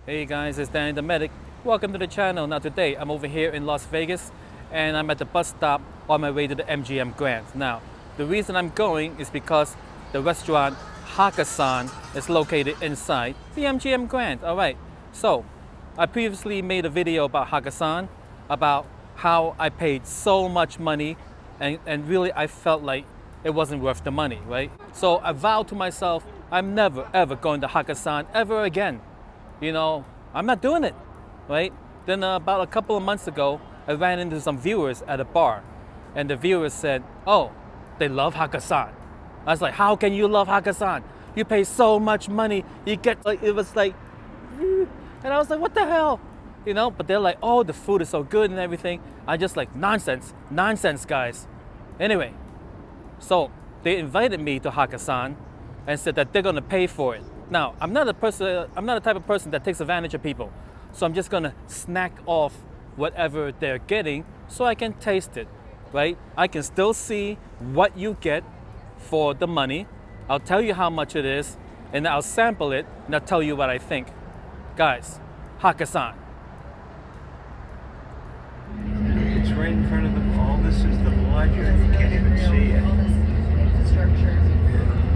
Hey guys, it's Danny the Medic. Welcome to the channel. Now today I'm over here in Las Vegas and I'm at the bus stop on my way to the MGM Grand. Now, the reason I'm going is because the restaurant Hakkasan is located inside the MGM Grand. Alright, so I previously made a video about Hakkasan, about how I paid so much money and really I felt like it wasn't worth the money, right? So I vowed to myself, I'm never ever going to Hakkasan ever again. You know, I'm not doing it, right? Then about a couple of months ago, I ran into some viewers at a bar, and the viewers said, oh, they love Hakkasan. I was like, how can you love Hakkasan? You pay so much money, you get, like, it was like, and I was like, what the hell? You know, but they're like, oh, the food is so good and everything. I just like, nonsense, guys. Anyway, so they invited me to Hakkasan and said that they're gonna pay for it. Now, I'm not the type of person that takes advantage of people. So I'm just gonna snack off whatever they're getting so I can taste it, right? I can still see what you get for the money. I'll tell you how much it is, and I'll sample it, and I'll tell you what I think. Guys, Hakkasan. It's right in front of them. All this is the blood. You can't even see it. All this infrastructure,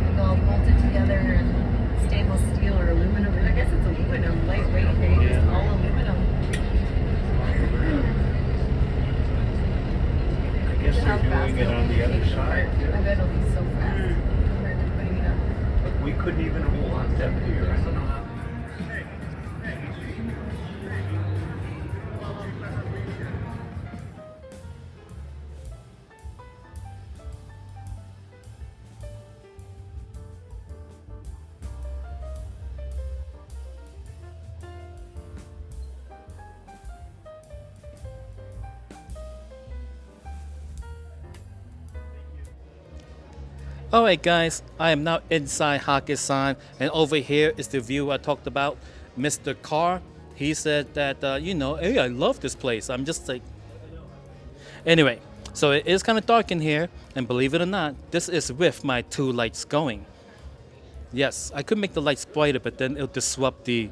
it's all bolted together and stainless steel or aluminum. I guess it's aluminum, lightweight, hey? It's all aluminum. I guess they're doing it on the other side. I bet it'll be so fast compared to putting it up. But we couldn't even walk them here. I don't know how. Alright guys, I am now inside Hakkasan, and over here is the view I talked about. Mr. Carr, he said that, hey, I love this place. I'm just like... Anyway, so it is kind of dark in here, and believe it or not, this is with my two lights going. Yes, I could make the lights brighter, but then it'll disrupt the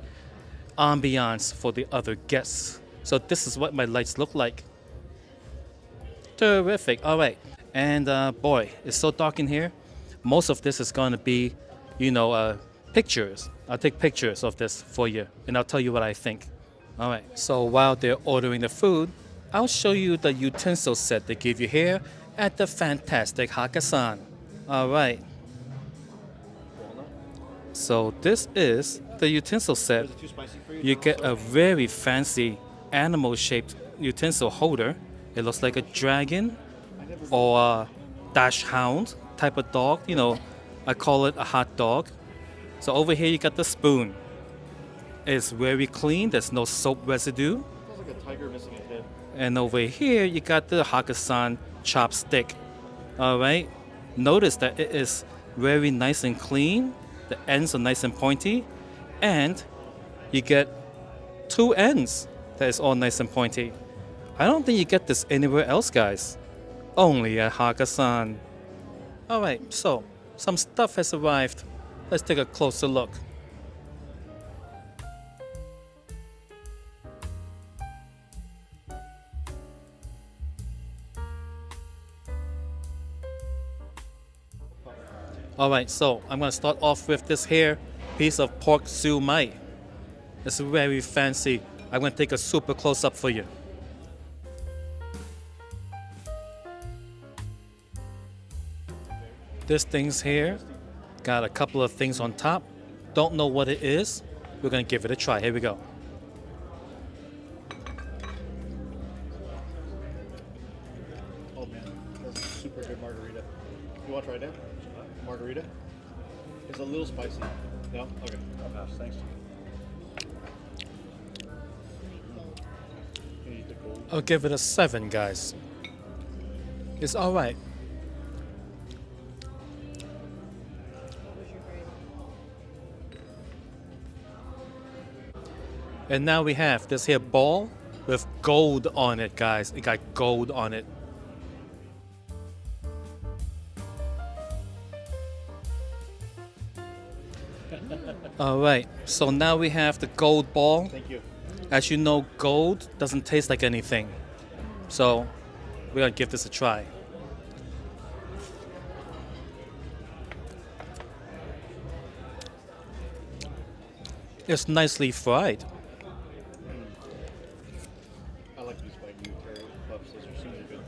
ambiance for the other guests. So this is what my lights look like. Terrific, alright. And boy, it's so dark in here. Most of this is going to be, pictures. I'll take pictures of this for you, and I'll tell you what I think. All right, so while they're ordering the food, I'll show you the utensil set they give you here at the fantastic Hakkasan. All right. So this is the utensil set. You get a very fancy animal-shaped utensil holder. It looks like a dragon or a dachshund type of dog. I call it a hot dog. So over here you got the spoon. It's very clean. There's no soap residue. Feels like a tiger missing a head. And over here you got the Hakkasan chopstick. All right. Notice that it is very nice and clean. The ends are nice and pointy, and you get two ends that is all nice and pointy. I don't think you get this anywhere else, guys. Only at Hakkasan. Alright, so some stuff has arrived. Let's take a closer look. Alright, so I'm gonna start off with this here piece of pork siu mai. It's very fancy. I'm gonna take a super close up for you. This thing's here, got a couple of things on top. Don't know what it is. We're gonna give it a try. Here we go. Oh man, that's a super good margarita. You want to try it now? Margarita? It's a little spicy. No? Okay. I'll pass. Thanks. You need the gold. I'll give it a 7, guys. It's alright. And now we have this here ball with gold on it, guys. It got gold on it. All right, so now we have the gold ball. Thank you. As you know, gold doesn't taste like anything. So we're gonna give this a try. It's nicely fried. I like these white Mediocre puffs. Those are super good.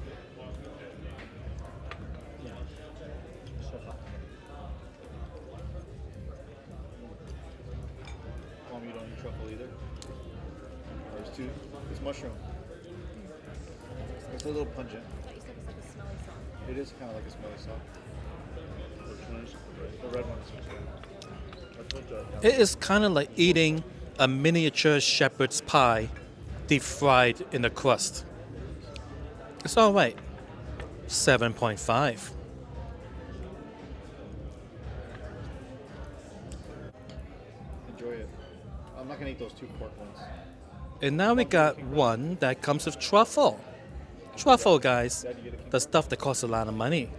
Mom, you don't eat truffle either? There's two. It's mushroom. It's a little pungent. It is kind of like a smelly salt. The red ones. It is kind of like eating a miniature shepherd's pie deep fried in the crust. It's all right. 7.5. Enjoy it. I'm not gonna eat those two pork ones. And now we got one that comes with truffle. Truffle, guys. The stuff that costs a lot of money.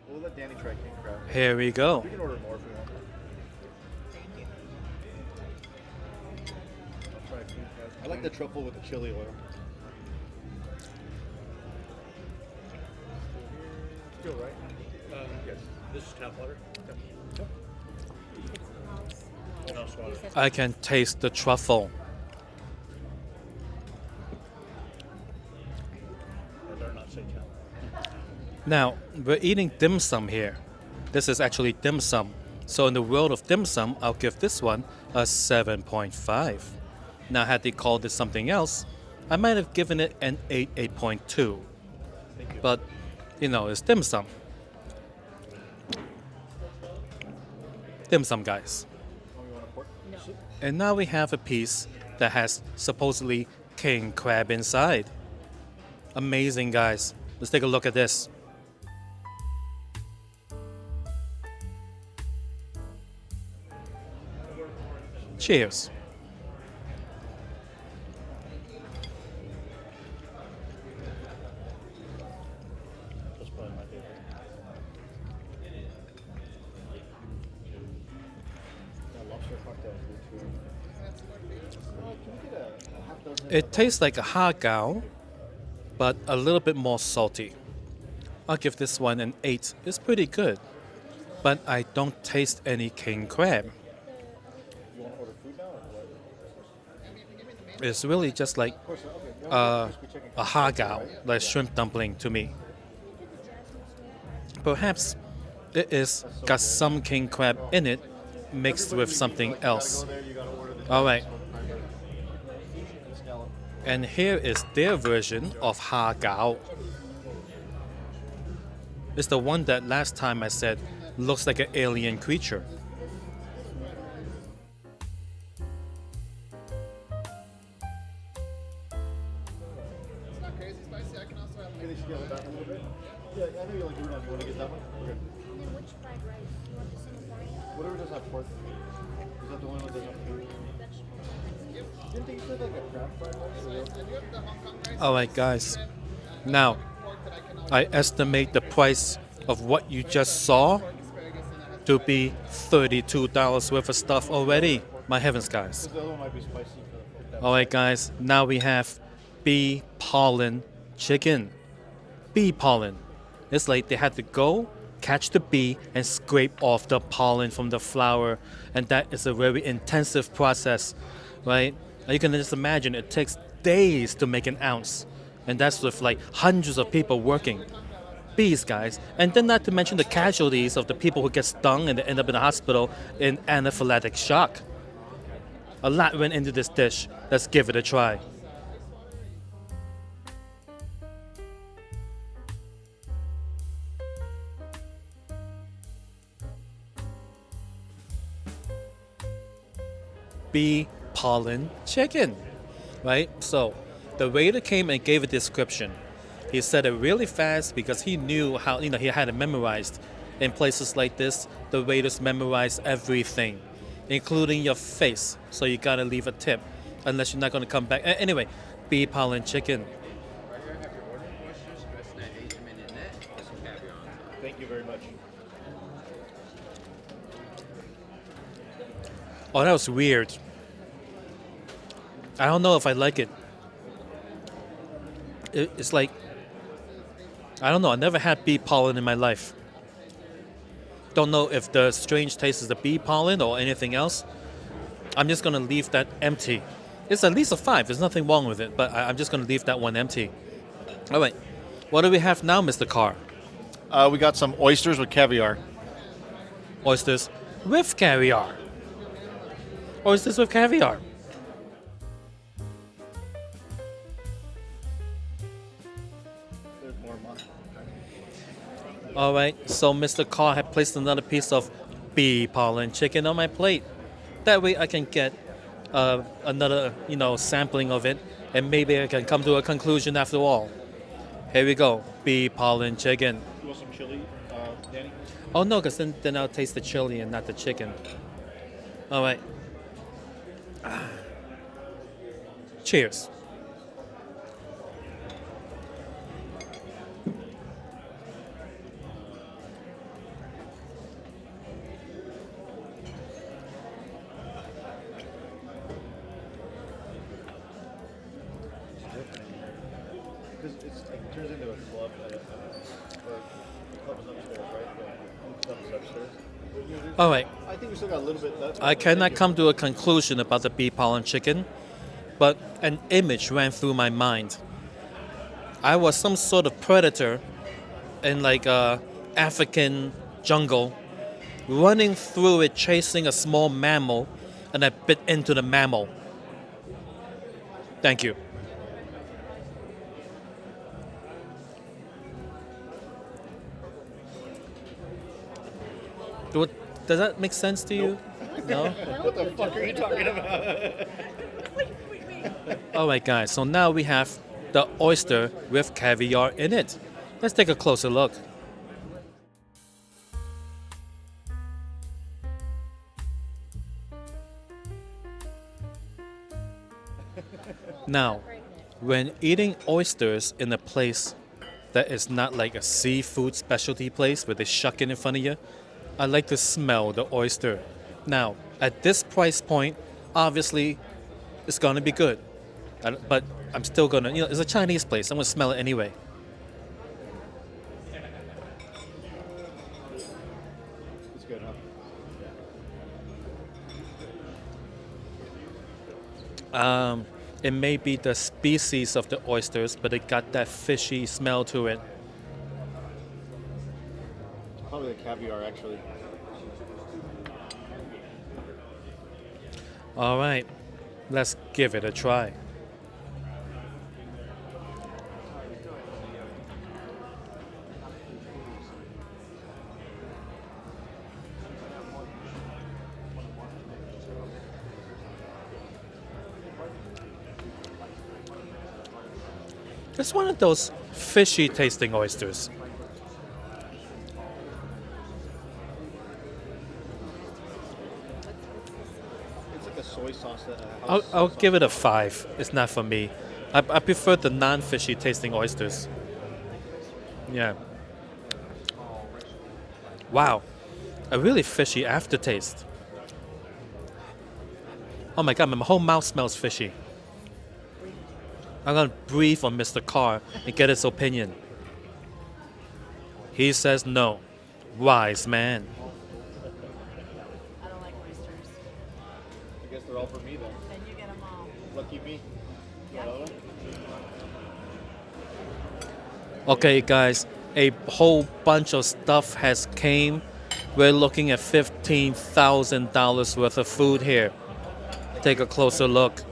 We'll let Danny try king crab. Here we go. We can order more if we want. I'll try king crab. I like the truffle with the chili oil. Feel right? Yes. This is tap water. No water. I can taste the truffle. They're not say tap. Now, we're eating dim sum here. This is actually dim sum. So in the world of dim sum, I'll give this one a 7.5. Now, had they called this something else, I might have given it an 8, 8.2. But, you know, it's dim sum. Dim sum, guys. And now we have a piece that has supposedly king crab inside. Amazing, guys. Let's take a look at this. Cheers. That's probably my favorite. That lobster cocktail is good too. Can we get a half dozen? It tastes like a hagao, but a little bit more salty. I'll give this one an 8. It's pretty good, but I don't taste any king crab. You want to order food now or what? It's really just like Of course, okay. a hagao, like shrimp dumpling to me. Perhaps it is got some king crab in it mixed with something else. All right. And here is their version of hagao. It's the one that last time I said looks like an alien creature. It's not crazy spicy. I can also have like. Can they scale it back a little bit? Yeah, I know you like udon. You want to get that one? Okay. And then which fried rice? You want the Singaporean? Whatever does have pork. Is that the one that doesn't have food? Didn't they say like a crab fried rice? All right, guys. Now, I estimate the price of what you just saw to be $32 worth of stuff already. My heavens, guys. The other one might be spicy for the All right, guys. Now we have bee pollen chicken. Bee pollen. It's like they had to go catch the bee and scrape off the pollen from the flower, and that is a very intensive process, right? You can just imagine it takes days to make an ounce, and that's with like hundreds of people working. Bees, guys, and then not to mention the casualties of the people who get stung and they end up in the hospital in anaphylactic shock. A lot went into this dish. Let's give it a try. Bee pollen chicken, right? So the waiter came and gave a description. He said it really fast because he knew how, he had it memorized. In places like this, the waiters memorize everything, including your face. So you gotta leave a tip, unless you're not gonna come back. Anyway, bee pollen chicken. Thank you very much. Oh, that was weird. I don't know if I like it. It's like, I don't know. I never had bee pollen in my life. Don't know if the strange taste is the bee pollen or anything else. I'm just gonna leave that empty. It's at least a 5. There's nothing wrong with it, but I'm just gonna leave that one empty. All right. What do we have now, Mr. Carr? We got some oysters with caviar. Oysters with caviar. Oysters with caviar. There's more mine. All right, so Mr. Carr had placed another piece of bee pollen chicken on my plate. That way I can get another, sampling of it, and maybe I can come to a conclusion after all. Here we go, bee pollen chicken. You want some chili, Danny? Oh no, because then I'll taste the chili and not the chicken. All right. Cheers. Because it turns into a club. The club is upstairs, right? The club is upstairs. All right. I think we still got a little bit left. I cannot come to a conclusion about the bee pollen chicken, but an image ran through my mind. I was some sort of predator in like a African jungle, running through it chasing a small mammal, and I bit into the mammal. Thank you. Does that make sense to you? No? What the fuck are you talking about? All right, guys, so now we have the oyster with caviar in it. Let's take a closer look. Now, when eating oysters in a place that is not like a seafood specialty place where they shuck it in front of you, I like to smell the oyster. Now, at this price point, obviously, it's gonna be good. But I'm still gonna, it's a Chinese place. I'm gonna smell it anyway. It's good, huh? It may be the species of the oysters, but it got that fishy smell to it. Probably the caviar, actually. All right, let's give it a try. It's one of those fishy tasting oysters. It's like a soy sauce. I'll give it a 5. It's not for me. I prefer the non-fishy tasting oysters. Yeah. Wow. A really fishy aftertaste. Oh my god, my whole mouth smells fishy. I'm gonna breathe on Mr. Carr and get his opinion. He says no. Wise man. I don't like oysters. I guess they're all for me then. Then you get them all. Lucky me. Yep. Okay, guys, a whole bunch of stuff has came. We're looking at $15,000 worth of food here. Take a closer look.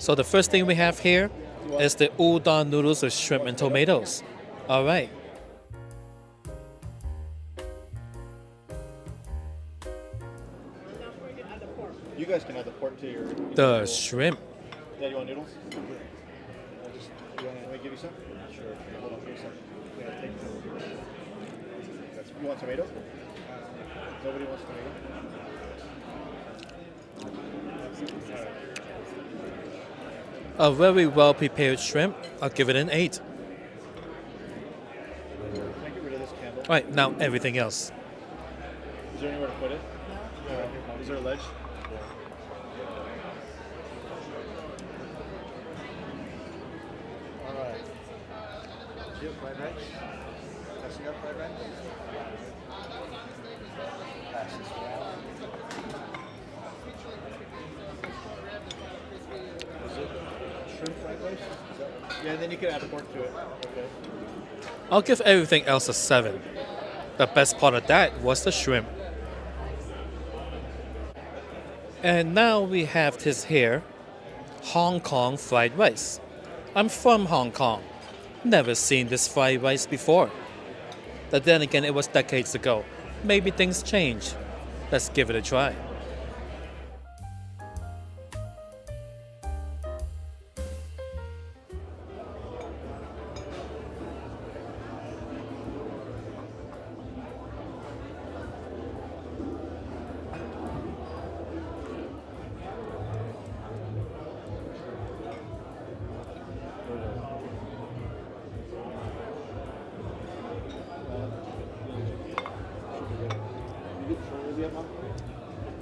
So the first thing we have here is the udon noodles with shrimp and tomatoes. All right. The shrimp. Yeah, you want noodles? You want me to give you some? Sure. Hold on, give me some. Yeah, take some. You want tomato? Nobody wants tomato? A very well prepared shrimp. I'll give it an 8. Can I get rid of this candle? All right, now everything else. Is there anywhere to put it? Is there a ledge? Alright. Do you have fried rice? Passing up fried rice? Pass this around. Is it shrimp fried rice? Is that... Yeah, and then you can add pork to it. Okay. I'll give everything else a 7. The best part of that was the shrimp. And now we have this here, Hong Kong fried rice. I'm from Hong Kong. Never seen this fried rice before. But then again, it was decades ago. Maybe things change. Let's give it a try.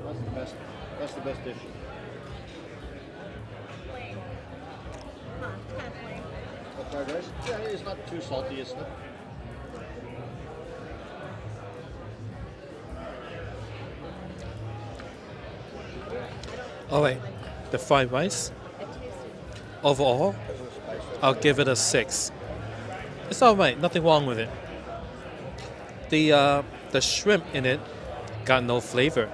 That's the best. That's the best dish. What, fried rice? Yeah, it's not too salty, isn't it? All right, the fried rice. Overall, I'll give it a 6. It's all right, nothing wrong with it. The shrimp in it got no flavor.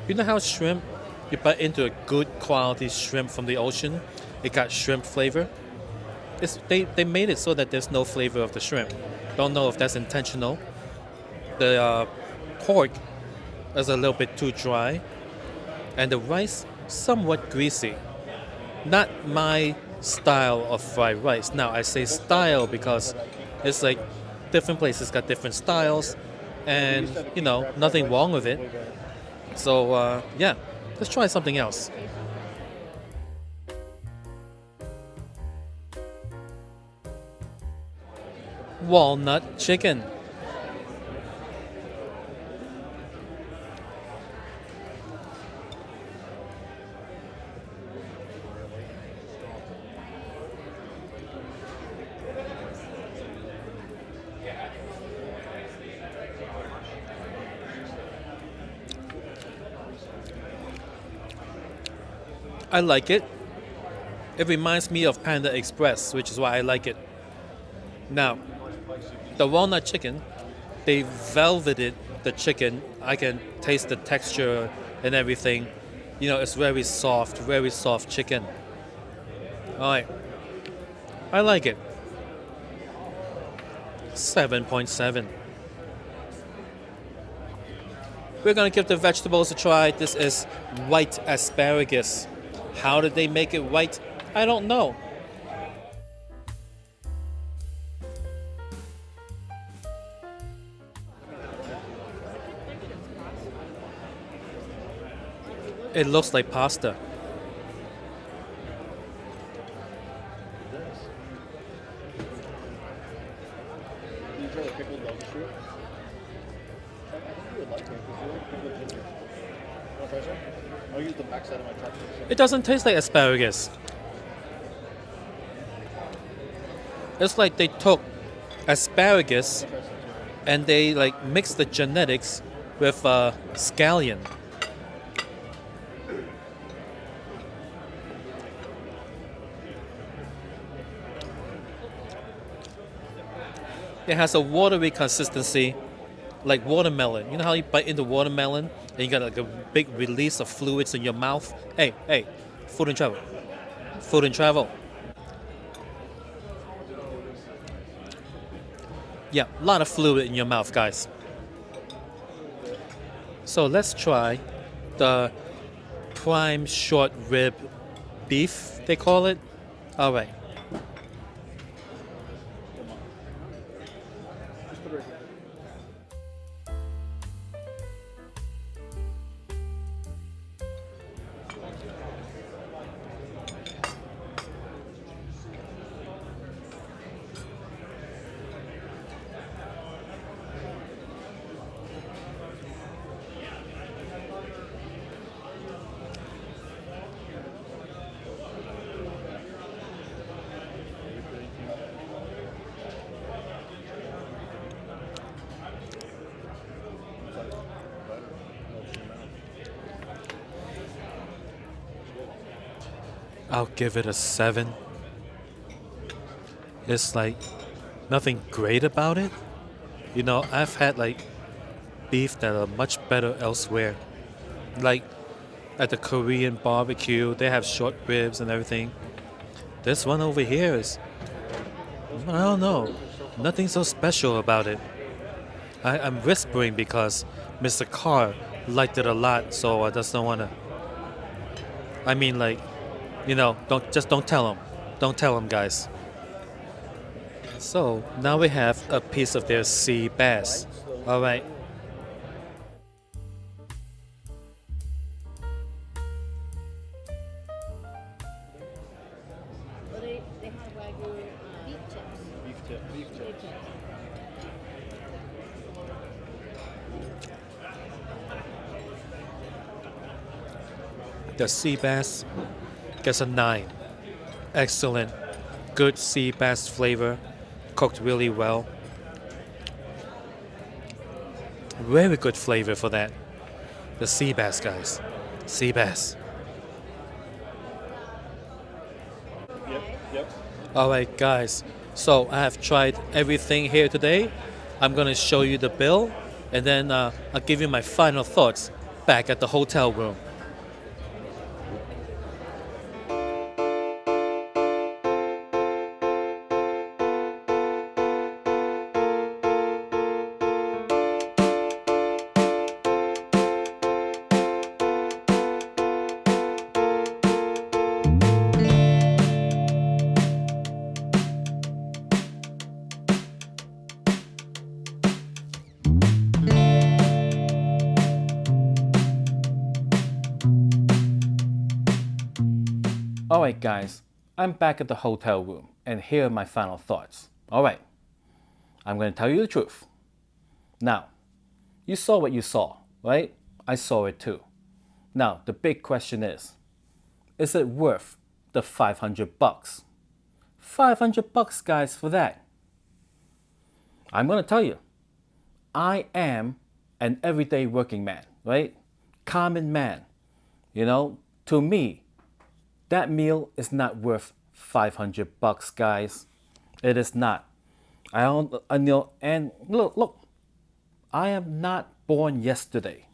You know how shrimp, you bite into a good quality shrimp from the ocean, it got shrimp flavor? They made it so that there's no flavor of the shrimp. Don't know if that's intentional. The pork is a little bit too dry, and the rice somewhat greasy. Not my style of fried rice. Now I say style because it's like different places got different styles, and you know, nothing wrong with it. So yeah, let's try something else. Walnut chicken. I like it. It reminds me of Panda Express, which is why I like it. Now, the walnut chicken, they velveted the chicken. I can taste the texture and everything. You know, it's very soft chicken. All right. I like it. 7.7. We're gonna give the vegetables a try. This is white asparagus. How did they make it white? I don't know. It looks like pasta. Did you try the pickled shoot? I think you would like it because you like pickled ginger. Want to try some? I'll use the backside of my chopsticks. It doesn't taste like asparagus. It's like they took asparagus and they like mixed the genetics with scallion. It has a watery consistency, like watermelon. You know how you bite into watermelon and you got like a big release of fluids in your mouth? Hey, food and travel. Food and travel. Yeah, a lot of fluid in your mouth, guys. So let's try the prime short rib beef, they call it. All right. Just put it right here. I'll give it a 7. It's like nothing great about it. You know, I've had like beef that are much better elsewhere. Like at the Korean barbecue, they have short ribs and everything. This one over here is, I don't know, nothing so special about it. I'm whispering because Mr. Carr liked it a lot, so I just don't want to. I mean, like, you know, don't tell him. Don't tell him, guys. So now we have a piece of their sea bass. All right. Well, they have Wagyu beef chips. Beef tip. Beef tip. The sea bass gets a 9. Excellent. Good sea bass flavor. Cooked really well. Very good flavor for that. The sea bass, guys. Sea bass. Yep. Alright, guys. So I have tried everything here today. I'm going to show you the bill. And then I'll give you my final thoughts back at the hotel room. Alright guys, I'm back at the hotel room and here are my final thoughts. Alright, I'm going to tell you the truth. Now, you saw what you saw, right? I saw it too. Now, the big question is it worth the 500 bucks? 500 bucks, guys, for that. I'm going to tell you, I am an everyday working man, right? Common man. You know, to me, that meal is not worth 500 bucks, guys. It is not. I know, and look, I am not born yesterday,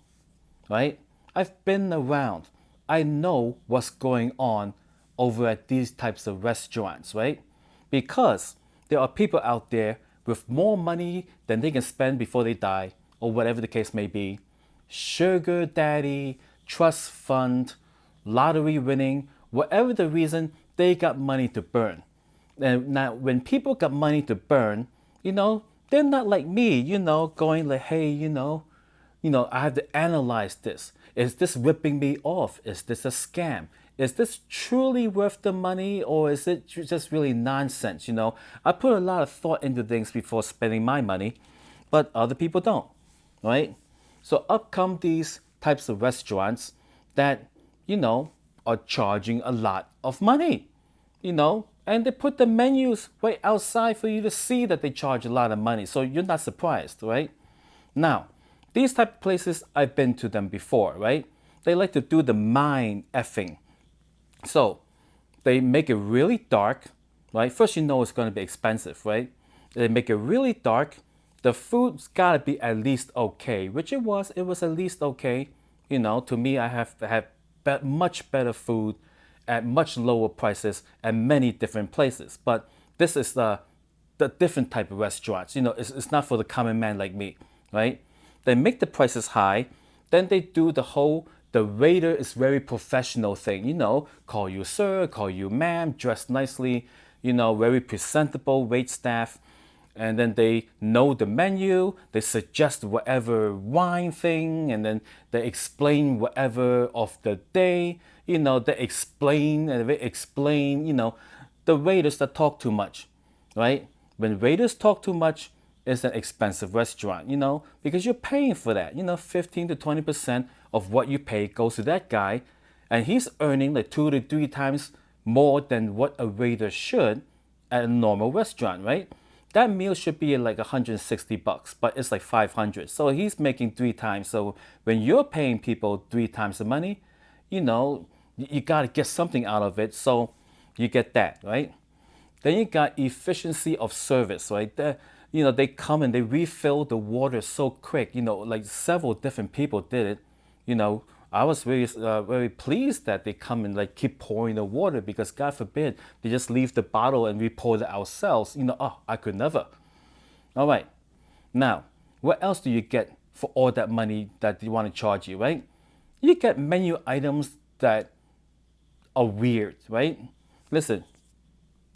right? I've been around. I know what's going on over at these types of restaurants, right? Because there are people out there with more money than they can spend before they die, or whatever the case may be. Sugar daddy, trust fund, lottery winning, whatever the reason, they got money to burn. And now, when people got money to burn, you know, they're not like me, you know, going like, hey, you know, I have to analyze this. Is this ripping me off? Is this a scam? Is this truly worth the money, or is it just really nonsense? You know, I put a lot of thought into things before spending my money, but other people don't, right? So up come these types of restaurants that, you know, are charging a lot of money, you know, and they put the menus right outside for you to see that they charge a lot of money. So you're not surprised, right? Now, these type of places, I've been to them before, right? They like to do the mind effing. So they make it really dark, right? First, you know it's going to be expensive, right? They make it really dark. The food's got to be at least okay, which it was. It was at least okay. You know, to me, I have had much better food at much lower prices at many different places. But this is the different type of restaurants. You know, it's not for the common man like me, right? They make the prices high, then they do the the waiter is very professional thing, call you sir, call you ma'am, dress nicely, very presentable wait staff. And then they know the menu, they suggest whatever wine thing, and then they explain whatever of the day, they explain, the waiters that talk too much, right? When waiters talk too much, it's an expensive restaurant, because you're paying for that. 15 to 20% of what you pay goes to that guy, and he's earning like 2 to 3 times more than what a waiter should at a normal restaurant, right? That meal should be like $160, but it's like 500. So he's making 3 times. So when you're paying people 3 times the money, you got to get something out of it. So you get that, right? Then you got efficiency of service, right? They come and they refill the water so quick. Like several different people did it. I was very pleased that they come and like keep pouring the water, because God forbid they just leave the bottle and we pour it ourselves. I could never. All right. Now, what else do you get for all that money that they want to charge you, right? You get menu items that are weird, right? Listen,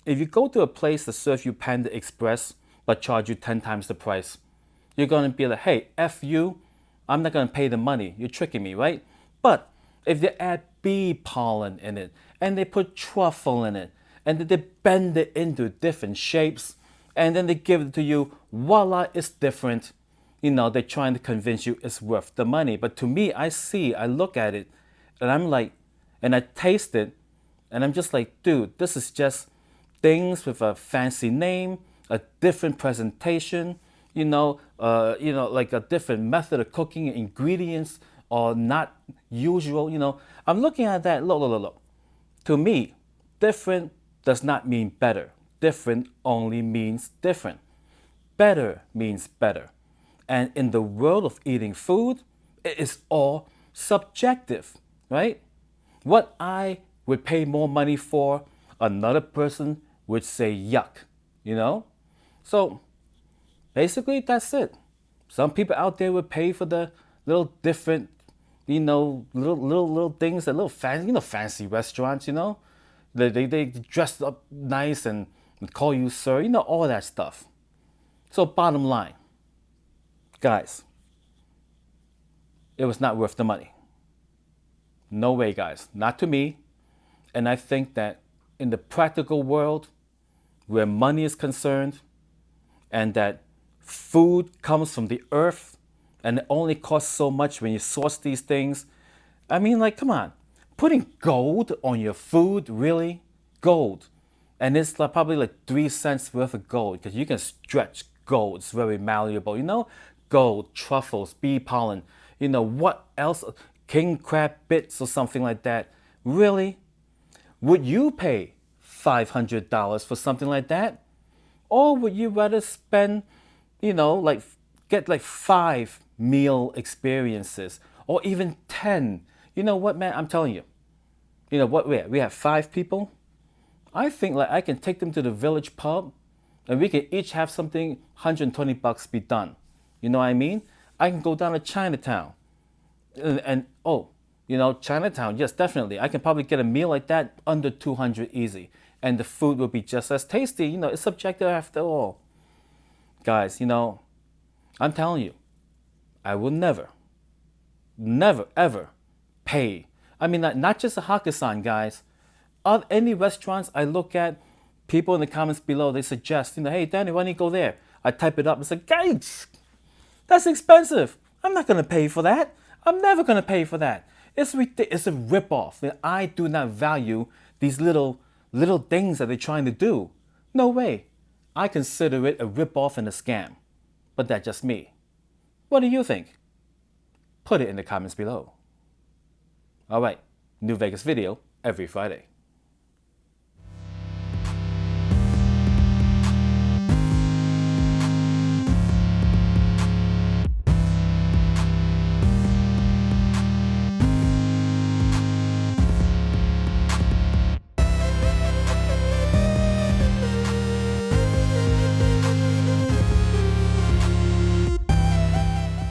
if you go to a place that serves you Panda Express but charge you 10 times the price, you're going to be like, hey, F you, I'm not going to pay the money. You're tricking me, right? But if they add bee pollen in it, and they put truffle in it, and then they bend it into different shapes, and then they give it to you, voila, it's different. They're trying to convince you it's worth the money. But to me, I look at it, and I'm like, and I taste it, and I'm just like, dude, this is just things with a fancy name, a different presentation, like a different method of cooking, ingredients are not usual. I'm looking at that. Look. To me, different does not mean better. Different only means different. Better means better. And in the world of eating food, it is all subjective, right? What I would pay more money for, another person would say yuck, So basically, that's it. Some people out there would pay for the little different, little things, that little fancy, fancy restaurants, They dress up nice and call you sir, all that stuff. So bottom line, guys, it was not worth the money. No way, guys, not to me. And I think that in the practical world, where money is concerned, and that food comes from the earth, and it only costs so much when you source these things. I mean, like, come on. Putting gold on your food, really? Gold. And it's like probably like 3 cents worth of gold, because you can stretch gold. It's very malleable, Gold, truffles, bee pollen, what else? King crab bits or something like that. Really? Would you pay $500 for something like that? Or would you rather spend, get like 5 meal experiences, or even 10? You know what, man? I'm telling you. You know what? We have 5 people. I think like I can take them to the village pub, and we can each have something $120 be done. You know what I mean? I can go down to Chinatown, and Chinatown. Yes, definitely. I can probably get a meal like that under 200 easy, and the food will be just as tasty. It's subjective after all. Guys, I'm telling you, I will never, ever pay. I mean, not just a Hakkasan, guys. Of any restaurants I look at, people in the comments below, they suggest, hey, Danny, why don't you go there? I type it up. It's like, guys, that's expensive. I'm not going to pay for that. I'm never going to pay for that. It's a ripoff. I do not value these little things that they're trying to do. No way. I consider it a ripoff and a scam. But that's just me. What do you think? Put it in the comments below. All right, new Vegas video every Friday.